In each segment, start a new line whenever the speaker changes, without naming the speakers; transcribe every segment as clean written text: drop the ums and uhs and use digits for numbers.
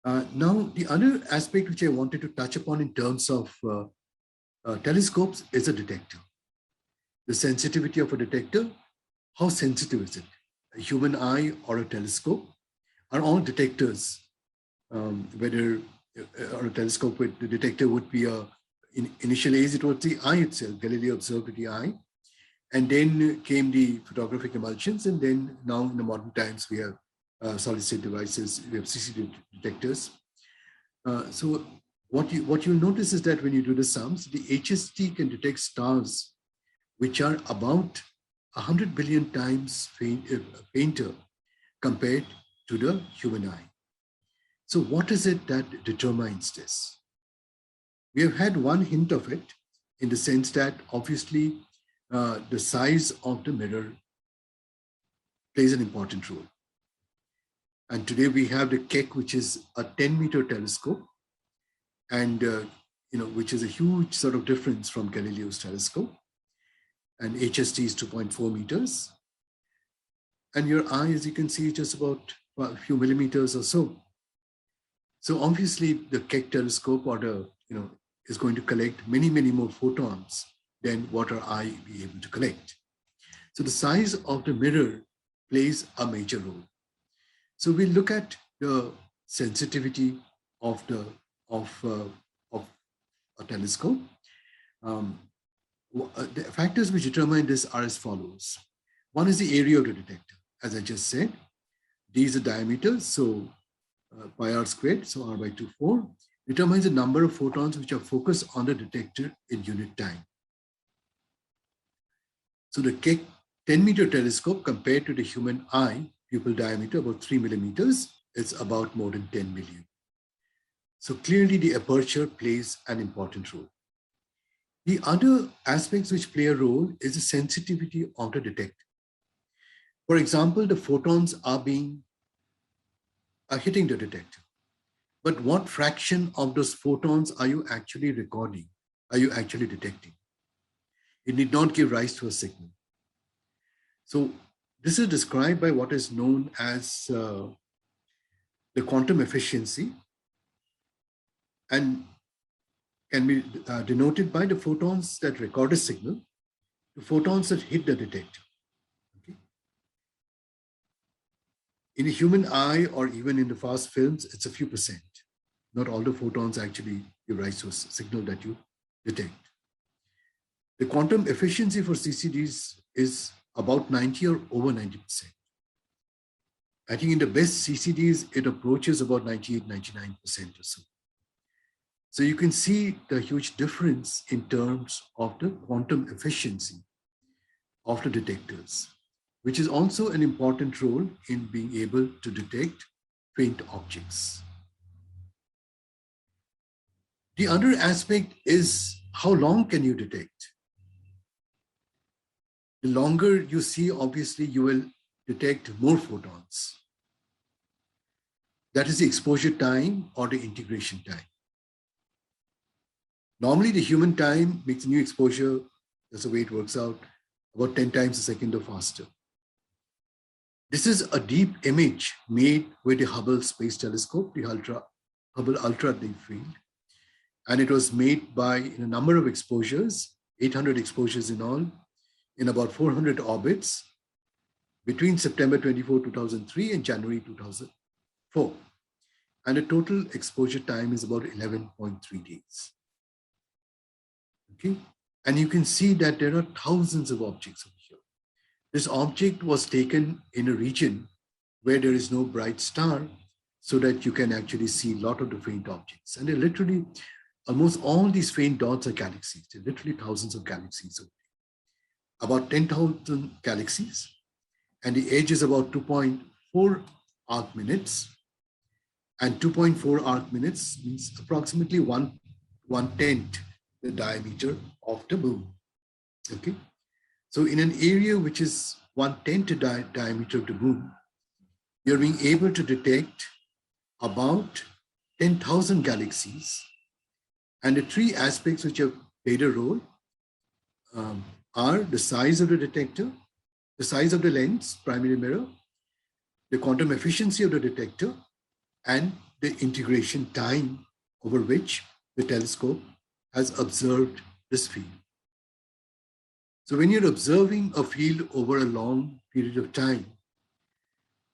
Now, the other aspect which I wanted to touch upon in terms of telescopes is a detector. The sensitivity of a detector, how sensitive is it? A human eye or a telescope are all detectors. Whether or a telescope with the detector would be in initial age, it was the eye itself. Galileo observed with the eye. And then came the photographic emulsions. And then now in the modern times, we have solid state devices, we have CCD detectors. So what you'll notice is that when you do the sums, the HST can detect stars which are about 100 billion times fainter compared to the human eye. So what is it that determines this? We have had one hint of it in the sense that obviously the size of the mirror plays an important role. And today we have the Keck, which is a 10-meter telescope, and which is a huge sort of difference from Galileo's telescope. And HST is 2.4 meters. And your eye, as you can see, is just about a few millimeters or so. So obviously the Keck telescope is going to collect many, many more photons than what our eye be able to collect. So the size of the mirror plays a major role. So we look at the sensitivity of a telescope. The factors which determine this are as follows. One is the area of the detector. As I just said, D is the diameter, so pi r squared, so r by 2, 4, determines the number of photons which are focused on the detector in unit time. So the Keck 10-meter telescope compared to the human eye, pupil diameter about 3 millimeters, is about more than 10 million. So clearly the aperture plays an important role. The other aspects which play a role is the sensitivity of the detector. For example, the photons are hitting the detector. But what fraction of those photons are you actually recording? Are you actually detecting? It need not give rise to a signal. So this is described by what is known as the quantum efficiency, and can be denoted by the photons that record a signal, the photons that hit the detector. Okay. In a human eye or even in the fast films, it's a few percent. Not all the photons actually give rise to a signal that you detect. The quantum efficiency for CCDs is about 90 or over 90%. I think in the best CCDs, it approaches about 98, 99% or so. So you can see the huge difference in terms of the quantum efficiency of the detectors, which is also an important role in being able to detect faint objects. The other aspect is how long can you detect? The longer you see, obviously, you will detect more photons. That is the exposure time or the integration time. Normally, the human time makes a new exposure, that's the way it works out, about 10 times a second or faster. This is a deep image made with the Hubble Space Telescope, the Hubble Ultra Deep Field. And it was made by a number of exposures, 800 exposures in all, in about 400 orbits between September 24, 2003 and January 2004. And the total exposure time is about 11.3 days. Okay, and you can see that there are thousands of objects over here. This object was taken in a region where there is no bright star, so that you can actually see a lot of the faint objects. And they're literally, almost all these faint dots are galaxies. They're literally thousands of galaxies over there. About 10,000 galaxies, and the age is about 2.4 arc minutes. And 2.4 arc minutes means approximately one-tenth the diameter of the moon. Okay, so in an area which is 1/10 the diameter of the moon, you're being able to detect about 10,000 galaxies. And the three aspects which have played a role are the size of the detector, the size of the lens, primary mirror, the quantum efficiency of the detector, and the integration time over which the telescope has observed this field. So when you're observing a field over a long period of time,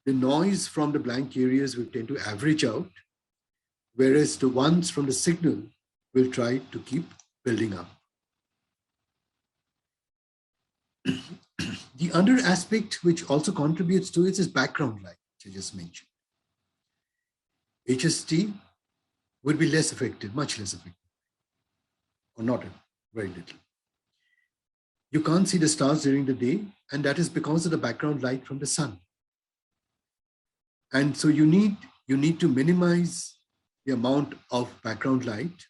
the noise from the blank areas will tend to average out, whereas the ones from the signal will try to keep building up. The other aspect which also contributes to it is background light, which I just mentioned. HST would be less effective, much less effective, or not very little. You can't see the stars during the day, and that is because of the background light from the sun. And so you need to minimize the amount of background light.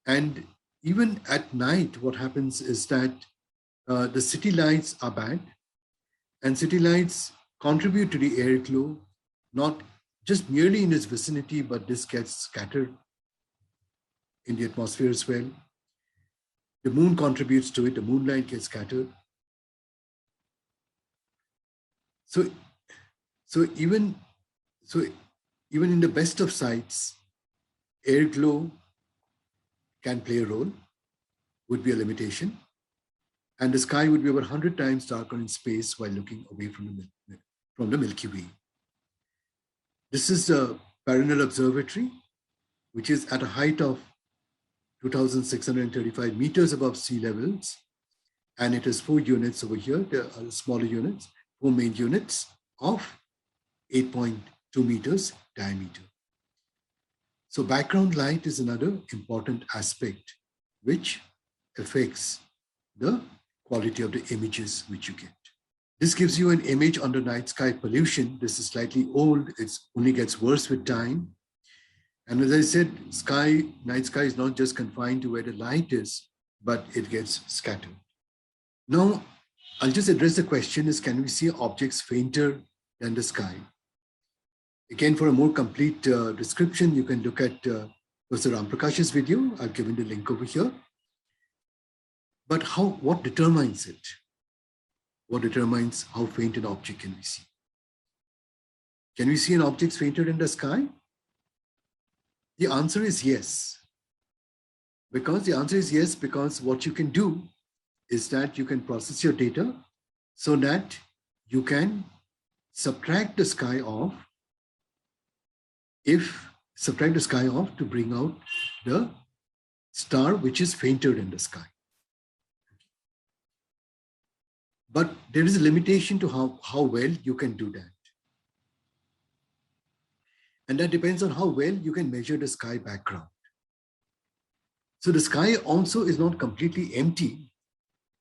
And even at night, what happens is that the city lights are bad, and city lights contribute to the airglow, not just merely in its vicinity, but this gets scattered in the atmosphere as well. The moon contributes to it, the moonlight gets scattered. So even in the best of sites, airglow can play a role, would be a limitation. And the sky would be over 100 times darker in space while looking away from the Milky Way. This is the Parnell Observatory, which is at a height of 2,635 meters above sea levels. And it has 4 units over here. There are smaller units, 4 main units of 8.2 meters diameter. So background light is another important aspect which affects the quality of the images which you get. This gives you an image under night sky pollution. This is slightly old. It only gets worse with time. And as I said, night sky is not just confined to where the light is, but it gets scattered. Now, I'll just address the question is, can we see objects fainter than the sky? Again, for a more complete description, you can look at Professor Ramprakash's video. I've given the link over here. But what determines it? What determines how faint an object can we see? Can we see an object fainter than the sky? The answer is yes. Because what you can do is that you can process your data so that you can subtract the sky off to bring out the star which is fainter than the sky. But there is a limitation to how well you can do that. And that depends on how well you can measure the sky background. So the sky also is not completely empty,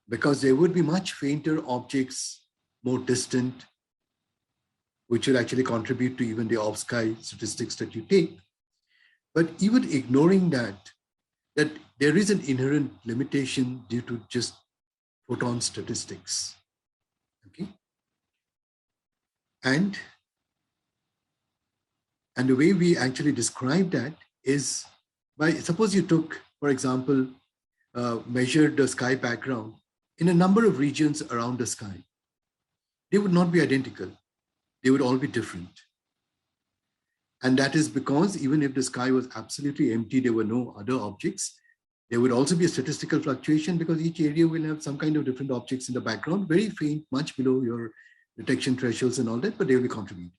because there would be much fainter objects more distant, which will actually contribute to even the off-sky statistics that you take. But even ignoring that there is an inherent limitation due to just photon statistics. Okay? And the way we actually describe that is by, suppose you took, for example, measured the sky background in a number of regions around the sky. They would not be identical. They would all be different. And that is because even if the sky was absolutely empty, there were no other objects, there would also be a statistical fluctuation, because each area will have some kind of different objects in the background, very faint, much below your detection thresholds and all that, but they will be contributing.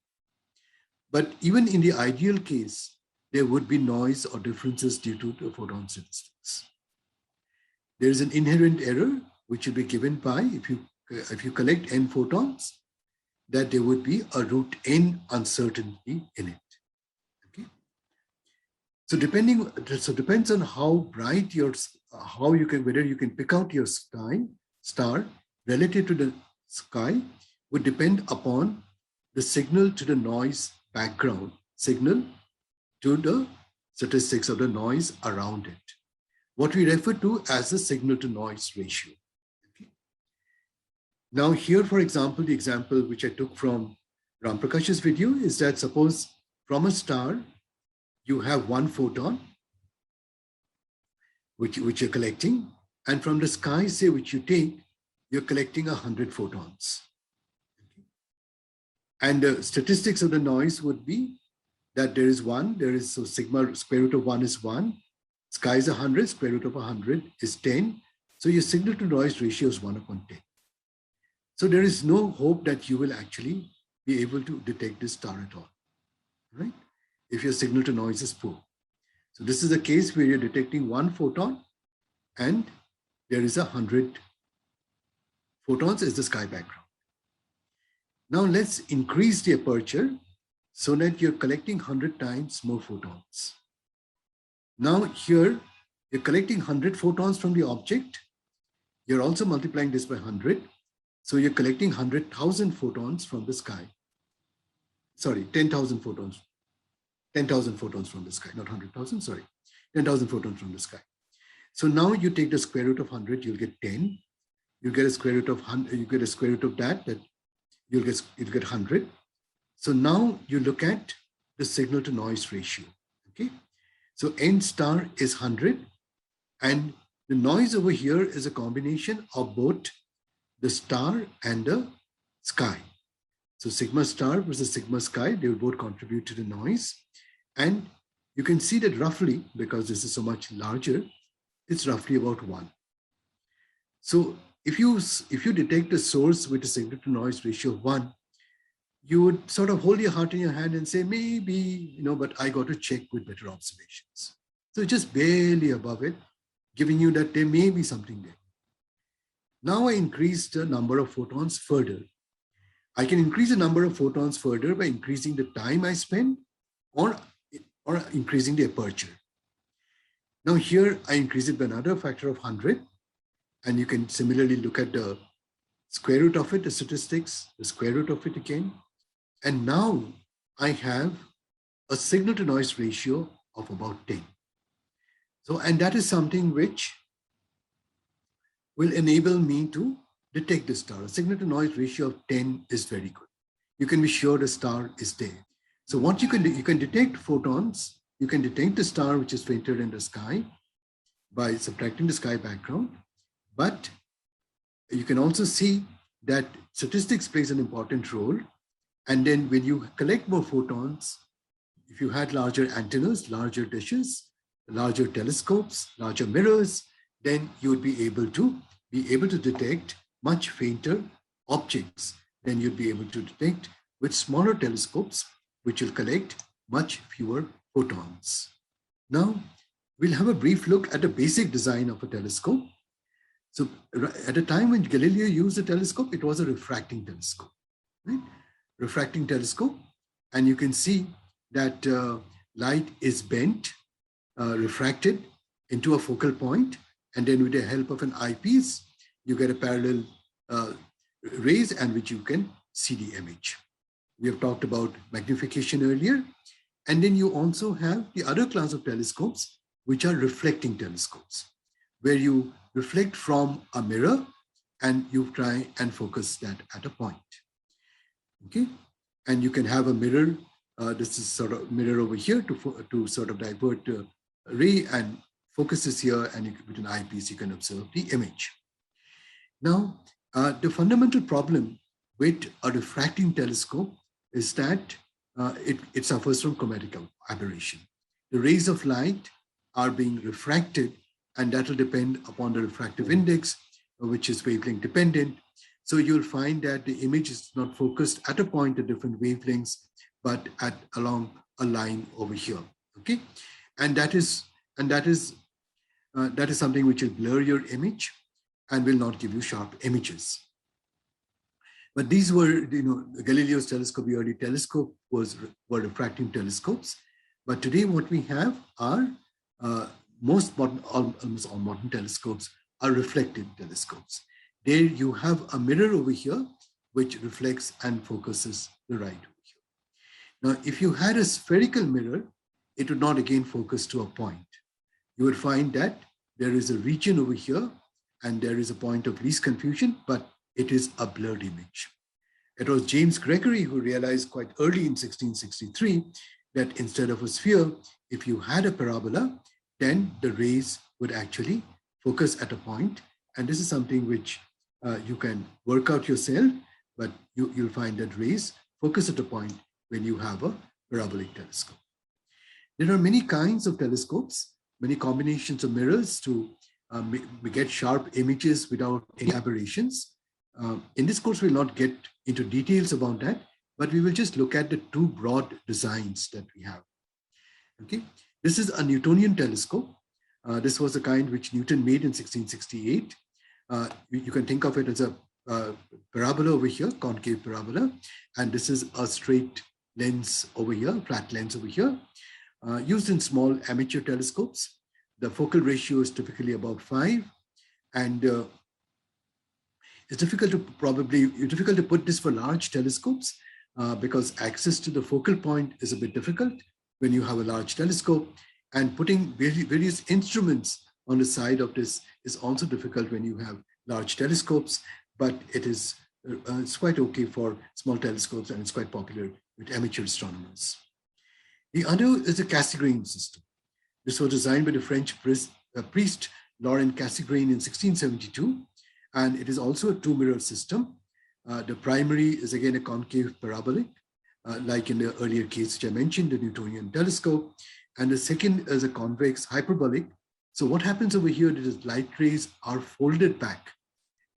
But even in the ideal case, there would be noise or differences due to the photon statistics. There is an inherent error which will be given by, if you collect n photons, that there would be a root n uncertainty in it. Okay. So depends on how bright whether you can pick out your star relative to the sky would depend upon the signal to the noise background, signal to the statistics of the noise around it. What we refer to as the signal to noise ratio. Okay. Now here, for example, the example which I took from Ramprakash's video is that suppose from a star, you have 1 photon, which you're collecting, and from the sky, say, which you take, you're collecting 100 photons. Okay. And the statistics of the noise would be that there is 1, so sigma square root of 1 is 1, sky is 100, square root of 100 is 10. So your signal to noise ratio is 1 upon 10. So there is no hope that you will actually be able to detect this star at all, right? If your signal to noise is poor. So this is a case where you're detecting 1 photon and there is 100 photons as the sky background. Now let's increase the aperture so that you're collecting 100 times more photons. Now here, you're collecting 100 photons from the object. You're also multiplying this by 100. So you're collecting 100,000 photons from the sky. Sorry, 10,000 photons. 10,000 photons from the sky, not 100,000, sorry. 10,000 photons from the sky. So now you take the square root of 100, you'll get 10. You get a square root of 100, you get a square root of that you'll get 100. So now you look at the signal to noise ratio, okay? So n star is 100, and the noise over here is a combination of both the star and the sky. So sigma star versus sigma sky, they will both contribute to the noise. And you can see that roughly, because this is so much larger, it's roughly about 1. So if you detect a source with a signal to noise ratio of 1, you would sort of hold your heart in your hand and say, maybe, but I got to check with better observations. So just barely above it, giving you that there may be something there. Now I increase the number of photons further. I can increase the number of photons further by increasing the time I spend or increasing the aperture. Now here I increase it by another factor of 100, and you can similarly look at the square root of it, the statistics, the square root of it again. And now I have a signal to noise ratio of about 10. So, and that is something which will enable me to detect the star. A signal to noise ratio of 10 is very good. You can be sure the star is there. So what you can do, you can detect photons, you can detect the star which is fainter in the sky by subtracting the sky background. But you can also see that statistics plays an important role. And then when you collect more photons, if you had larger antennas, larger dishes, larger telescopes, larger mirrors, then you would be able to detect much fainter objects than you'd be able to detect with smaller telescopes, which will collect much fewer photons. Now, we'll have a brief look at the basic design of a telescope. So at a time when Galileo used a telescope, it was a refracting telescope, right? Refracting telescope, and you can see that light is bent, refracted into a focal point, and then with the help of an eyepiece, you get a parallel rays and which you can see the image. We have talked about magnification earlier, and then you also have the other class of telescopes, which are reflecting telescopes, where you reflect from a mirror and you try and focus that at a point. Okay, and you can have a mirror. This is sort of mirror over here to sort of divert the ray and focuses here, and with an eyepiece you can observe the image. Now, the fundamental problem with a refracting telescope is that it suffers from chromatic aberration. The rays of light are being refracted, and that will depend upon the refractive index, which is wavelength dependent. So you'll find that the image is not focused at a point at different wavelengths, but along a line over here. Okay, and that is something which will blur your image and will not give you sharp images. But these were, Galileo's telescope, the early telescope were refracting telescopes. But today what we have are almost all modern telescopes are reflective telescopes. There you have a mirror over here, which reflects and focuses the light over here. Now, if you had a spherical mirror, it would not again focus to a point. You would find that there is a region over here, and there is a point of least confusion, but it is a blurred image. It was James Gregory who realized quite early in 1663 that instead of a sphere, if you had a parabola, then the rays would actually focus at a point. And this is something which you can work out yourself, but you'll find that rays focus at a point when you have a parabolic telescope. There are many kinds of telescopes, many combinations of mirrors to get sharp images without any aberrations. In this course, we'll not get into details about that, but we will just look at the two broad designs that we have. Okay, this is a Newtonian telescope. This was the kind which Newton made in 1668. You can think of it as a parabola over here, concave parabola, and this is a straight lens over here, flat lens over here, used in small amateur telescopes. The focal ratio is typically about 5, and it's difficult to put this for large telescopes because access to the focal point is a bit difficult when you have a large telescope, and putting various instruments on the side of this is also difficult when you have large telescopes, but it's quite okay for small telescopes, and it's quite popular with amateur astronomers. The other is the Cassegrain system. This was designed by the French priest Laurent Cassegrain in 1672, and it is also a two-mirror system. The primary is again a concave parabolic, like in the earlier case which I mentioned, the Newtonian telescope, and the second is a convex hyperbolic. So what happens over here is light rays are folded back,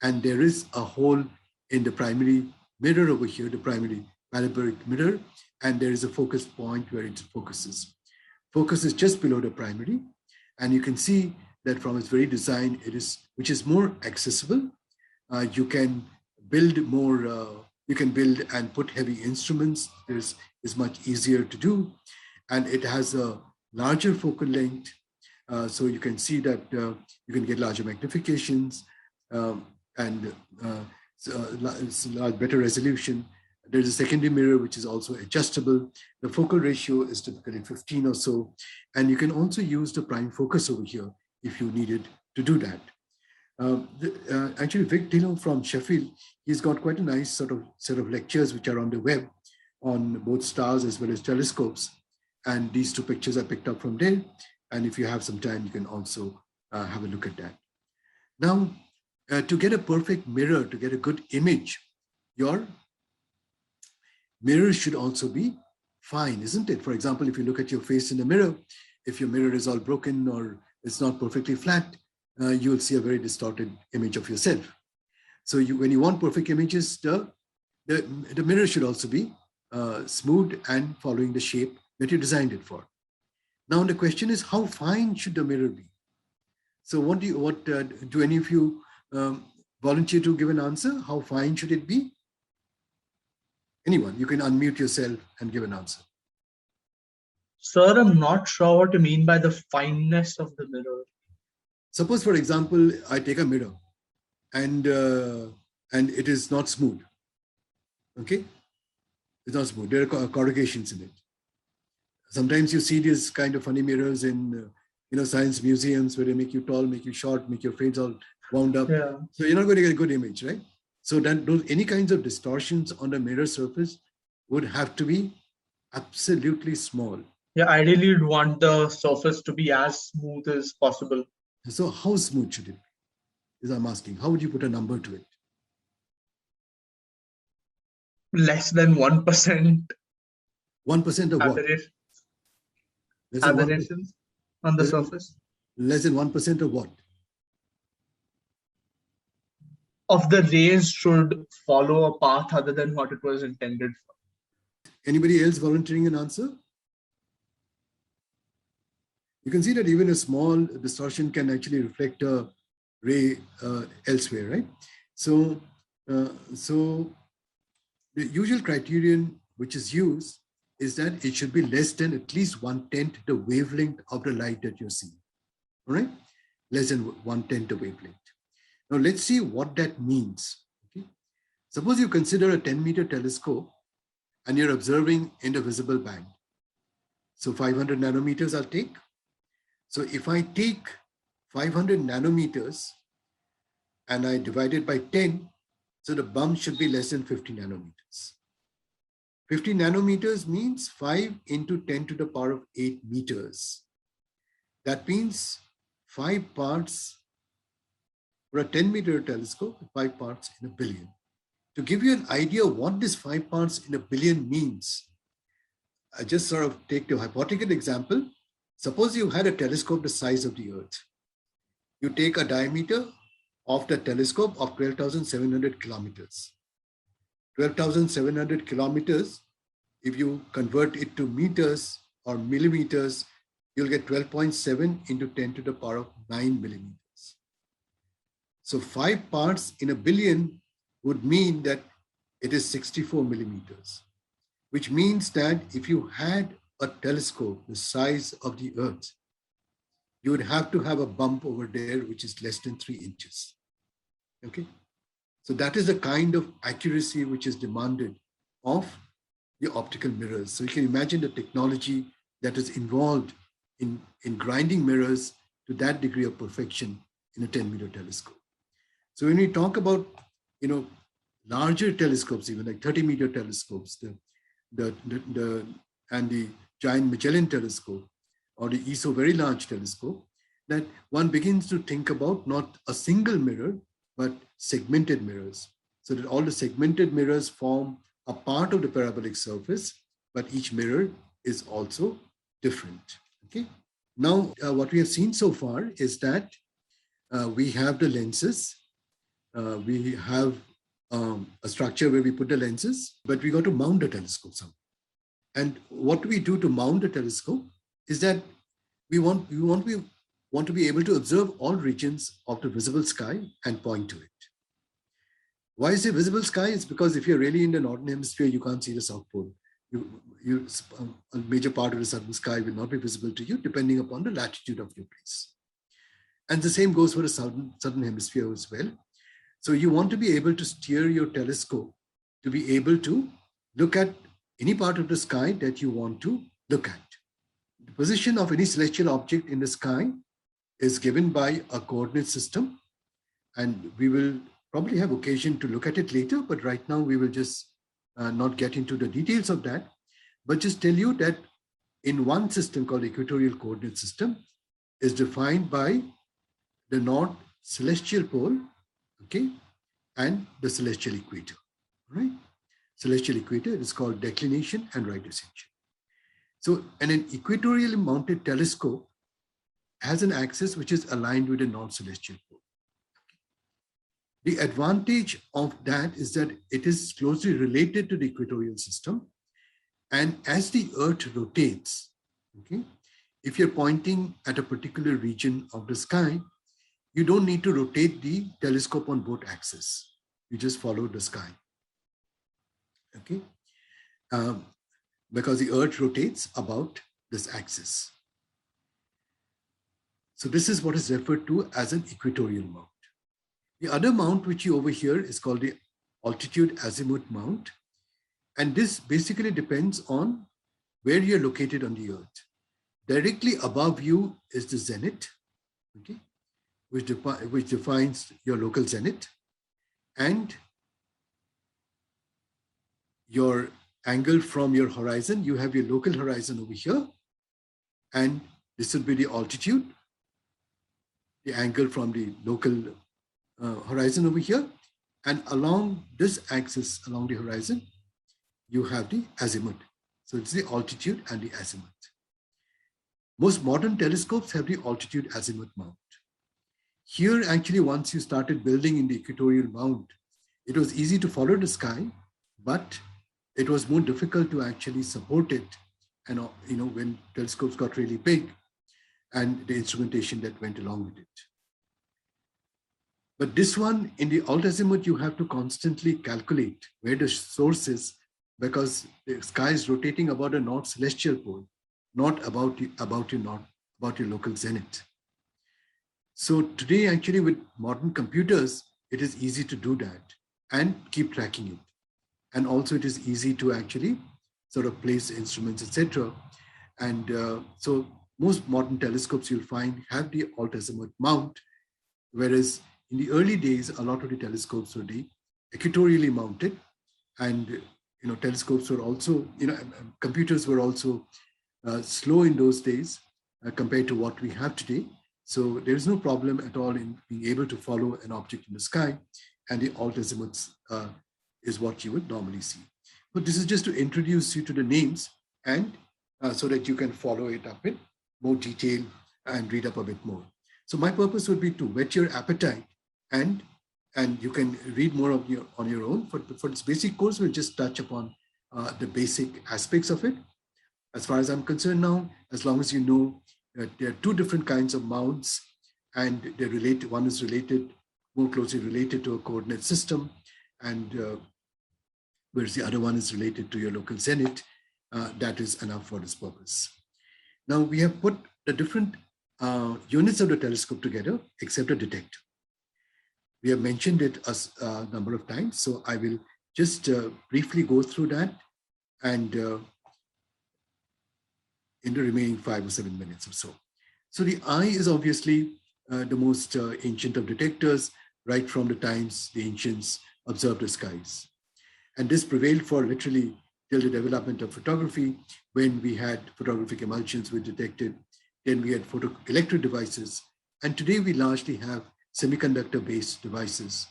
and there is a hole in the primary mirror over here, the primary parabolic mirror, and there is a focus point where it focuses. Focus is just below the primary, and you can see that from its very design, which is more accessible. You can build and put heavy instruments. It's much easier to do, and it has a larger focal length, so you can see that you can get larger magnifications and better resolution. There's a secondary mirror which is also adjustable. The focal ratio is typically 15 or so, and you can also use the prime focus over here if you needed to do that. Actually, Vic Dillon from Sheffield, he's got quite a nice set of lectures which are on the web on both stars as well as telescopes. And these two pictures I picked up from there. And if you have some time, you can also have a look at that. Now, to get a perfect mirror, to get a good image, your mirror should also be fine, isn't it? For example, if you look at your face in the mirror, if your mirror is all broken or it's not perfectly flat, you'll see a very distorted image of yourself. So when you want perfect images, the mirror should also be smooth and following the shape that you designed it for. Now the question is, how fine should the mirror be? So do any of you volunteer to give an answer? How fine should it be? Anyone, you can unmute yourself and give an answer.
Sir, I'm not sure what you mean by the fineness of the mirror.
Suppose, for example, I take a mirror and it is not smooth. Okay? It's not smooth. There are corrugations in it. Sometimes you see these kind of funny mirrors in science museums where they make you tall, make you short, make your face all wound up.
Yeah.
So you're not going to get a good image, right? So then any kinds of distortions on the mirror surface would have to be absolutely small.
Yeah, ideally you'd want the surface to be as smooth as possible.
So how smooth should it be? Is I'm asking. How would you put a number to it?
Less than 1%.
1% of what?
Aberrations on the surface.
Less than 1% of what?
Of the rays should follow a path other than what it was intended for.
Anybody else volunteering an answer? You can see that even a small distortion can actually reflect a ray elsewhere, right? So the usual criterion which is used is that it should be less than at least 1/10 the wavelength of the light that you're seeing, all right? Less than 1/10 the wavelength. Now let's see what that means. Okay? Suppose you consider a 10-meter telescope and you're observing in the visible band. So 500 nanometers I'll take. So if I take 500 nanometers and I divide it by 10, so the bump should be less than 50 nanometers. 50 nanometers means 5 into 10 to the power of 8 meters. That means 5 parts for a 10-meter telescope, 5 parts in a billion. To give you an idea of what this 5 parts in a billion means, I just sort of take the hypothetical example. Suppose you had a telescope the size of the Earth. You take a diameter of the telescope of 12,700 kilometers. 12,700 kilometers, if you convert it to meters or millimeters, you'll get 12.7 into 10 to the power of 9 millimeters. So 5 parts in a billion would mean that it is 64 millimeters, which means that if you had a telescope the size of the Earth, you would have to have a bump over there, which is less than 3 inches. Okay. So that is the kind of accuracy which is demanded of the optical mirrors. So you can imagine the technology that is involved in grinding mirrors to that degree of perfection in a 10-meter telescope. So when we talk about, larger telescopes, even like 30-meter telescopes, and the Giant Magellan Telescope or the ESO Very Large Telescope, that one begins to think about not a single mirror, but segmented mirrors, so that all the segmented mirrors form a part of the parabolic surface, but each mirror is also different. Okay. Now, what we have seen so far is that we have the lenses. We have a structure where we put the lenses, but we got to mount the telescope somehow. And what we do to mount the telescope is that we want to be able to observe all regions of the visible sky and point to it. Why is it visible sky? It's because if you're really in the northern hemisphere, you can't see the South Pole. A major part of the southern sky will not be visible to you, depending upon the latitude of your place. And the same goes for the southern hemisphere as well. So you want to be able to steer your telescope to be able to look at any part of the sky that you want to look at. The position of any celestial object in the sky is given by a coordinate system, and we will probably have occasion to look at it later, but right now we will just not get into the details of that, but just tell you that in one system called Equatorial Coordinate System is defined by the North Celestial Pole, okay, and the celestial equator, right? Celestial equator is called declination and right ascension. So, and an equatorially mounted telescope has an axis which is aligned with the North Celestial Pole. The advantage of that is that it is closely related to the equatorial system. And as the Earth rotates, okay, if you're pointing at a particular region of the sky, you don't need to rotate the telescope on both axes. You just follow the sky. Okay, because the Earth rotates about this axis. So this is what is referred to as an equatorial mount. The other mount which you over here is called the altitude azimuth mount. And this basically depends on where you're located on the Earth. Directly above you is the zenith, okay, which defines your local zenith. And your angle from your horizon, you have your local horizon over here. And this will be the altitude, the angle from the local horizon over here. And along this axis, along the horizon, you have the azimuth. So it's the altitude and the azimuth. Most modern telescopes have the altitude azimuth mount. Here, actually, once you started building in the equatorial mount, it was easy to follow the sky, but it was more difficult to actually support it. And when telescopes got really big and the instrumentation that went along with it. But this one, in the alt azimuth, you have to constantly calculate where the source is, because the sky is rotating about a North Celestial Pole, not about your local zenith. So today, actually, with modern computers, it is easy to do that and keep tracking it. And also, it is easy to actually sort of place instruments, etc. And so most modern telescopes you'll find have the alt azimuth mount, whereas in the early days, a lot of the telescopes were equatorially mounted, and telescopes were also, computers were also slow in those days compared to what we have today. So there is no problem at all in being able to follow an object in the sky, and the alt azimuth is what you would normally see. But this is just to introduce you to the names. and so that you can follow it up in more detail and read up a bit more. So my purpose would be to whet your appetite, and you can read more of on your own. For this basic course, we'll just touch upon the basic aspects of it. As far as I'm concerned now, as long as you know that there are two different kinds of mounts, and they're related. One is related, more closely related to a coordinate system, and whereas the other one is related to your local zenith. That is enough for this purpose. Now we have put the different units of the telescope together, except a detector. We have mentioned it a number of times, so I will just briefly go through that, and in the remaining 5 or 7 minutes or so. So the eye is obviously the most ancient of detectors, right from the times the ancients observed the skies. And this prevailed for literally till the development of photography, when we had photographic emulsions were detected, then we had photoelectric devices, and today we largely have semiconductor-based devices,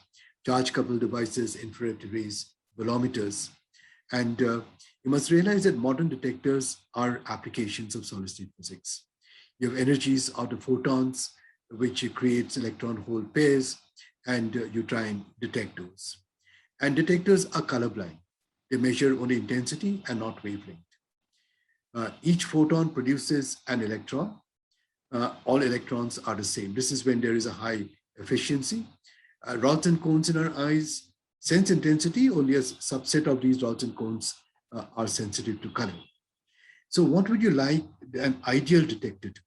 charge-coupled devices, infrared arrays, bolometers. And you must realize that modern detectors are applications of solid-state physics. You have energies out of photons, which creates electron-hole pairs, and you try and detect those. And detectors are colorblind. They measure only intensity and not wavelength. Each photon produces an electron. All electrons are the same. This is when there is a high efficiency. Rods and cones in our eyes sense intensity. Only a subset of these rods and cones are sensitive to color. So what would you like an ideal detector to?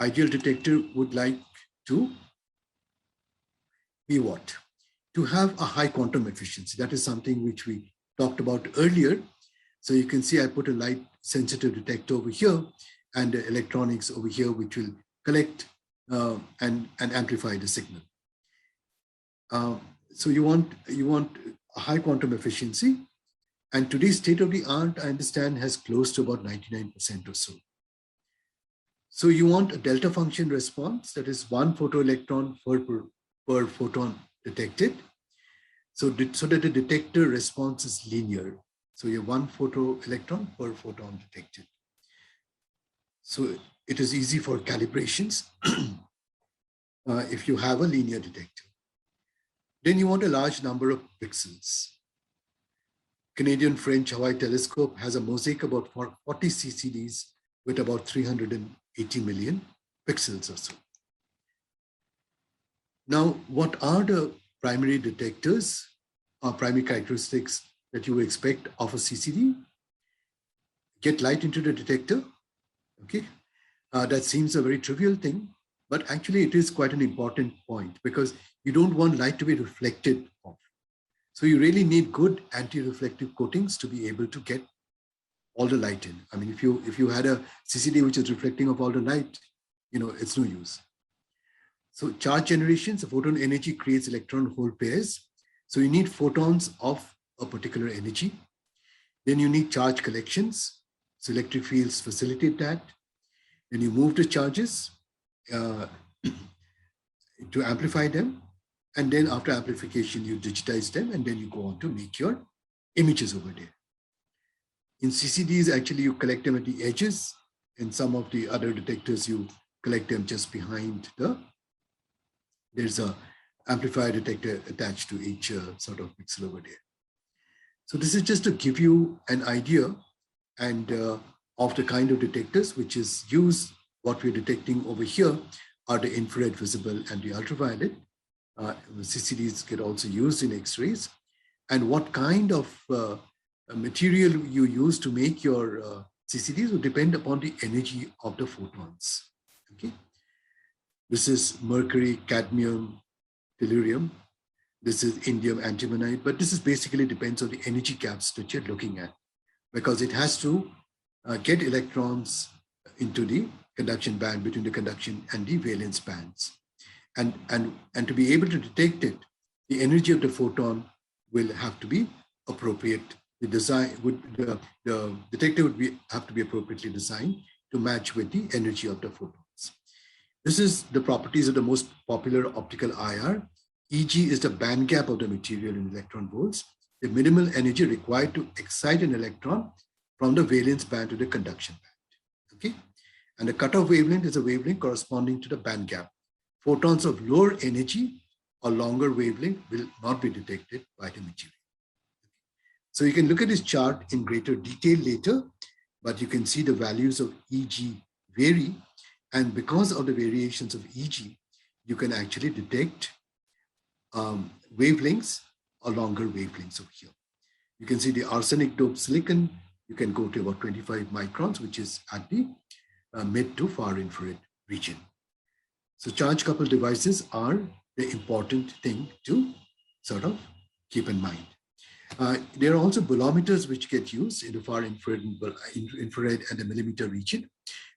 Ideal detector would like to be what? To have a high quantum efficiency. That is something which we talked about earlier. So you can see I put a light sensitive detector over here, and the electronics over here, which will collect and amplify the signal. So you want a high quantum efficiency, and today's state of the art, I understand, has close to about 99% or so. So you want a delta function response, that is one photoelectron per photon detected, so that the detector response is linear. So you have one photoelectron per photon detected. So it is easy for calibrations if you have a linear detector. Then you want a large number of pixels. Canadian French Hawaii telescope has a mosaic about 40 CCDs with about 380 million pixels or so. Now, what are the primary detectors or primary characteristics that you would expect of a CCD? Get light into the detector, okay? That seems a very trivial thing, but actually it is quite an important point, because you don't want light to be reflected off. So you really need good anti-reflective coatings to be able to get all the light in. I mean, if you had a CCD which is reflecting off all the light, it's no use. So charge generation, so photon energy creates electron-hole pairs. So you need photons of a particular energy. Then you need charge collections. So electric fields facilitate that. Then you move the charges to amplify them. And then after amplification, you digitize them, and then you go on to make your images over there. In CCDs, actually, you collect them at the edges. In some of the other detectors, you collect them just behind there's a amplifier detector attached to each sort of pixel over there. So this is just to give you an idea and of the kind of detectors which is used. What we're detecting over here are the infrared, visible, and the ultraviolet. CCDs get also used in X-rays. And what kind of material you use to make your CCDs will depend upon the energy of the photons. Okay. This is mercury, cadmium, tellurium. This is indium, antimonide, but this is basically depends on the energy gaps that you're looking at, because it has to get electrons into the conduction band, between the conduction and the valence bands. And to be able to detect it, the energy of the photon will have to be appropriate. The detector would have to be appropriately designed to match with the energy of the photons. This is the properties of the most popular optical IR. Eg is the band gap of the material in electron volts, the minimal energy required to excite an electron from the valence band to the conduction band. Okay, and the cutoff wavelength is a wavelength corresponding to the band gap. Photons of lower energy or longer wavelength will not be detected by the material. So you can look at this chart in greater detail later, but you can see the values of EG vary. And because of the variations of EG, you can actually detect wavelengths or longer wavelengths over here. You can see the arsenic doped silicon, you can go to about 25 microns, which is at the mid to far infrared region. So charge coupled devices are the important thing to sort of keep in mind. There are also bolometers which get used in the far infrared and the millimeter region.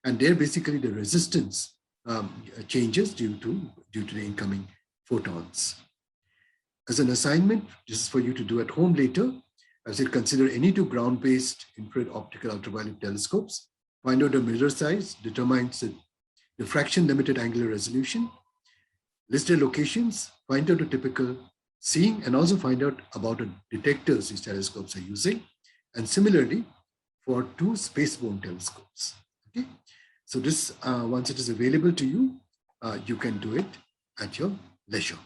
And there basically the resistance changes due to the incoming photons. As an assignment, this is for you to do at home later. I said consider any two ground-based infrared optical ultraviolet telescopes. Find out the mirror size, determines the diffraction limited angular resolution, list their locations, find out the typical seeing, and also find out about the detectors these telescopes are using. And similarly, for two spaceborne telescopes. Okay, so this once it is available to you, you can do it at your leisure.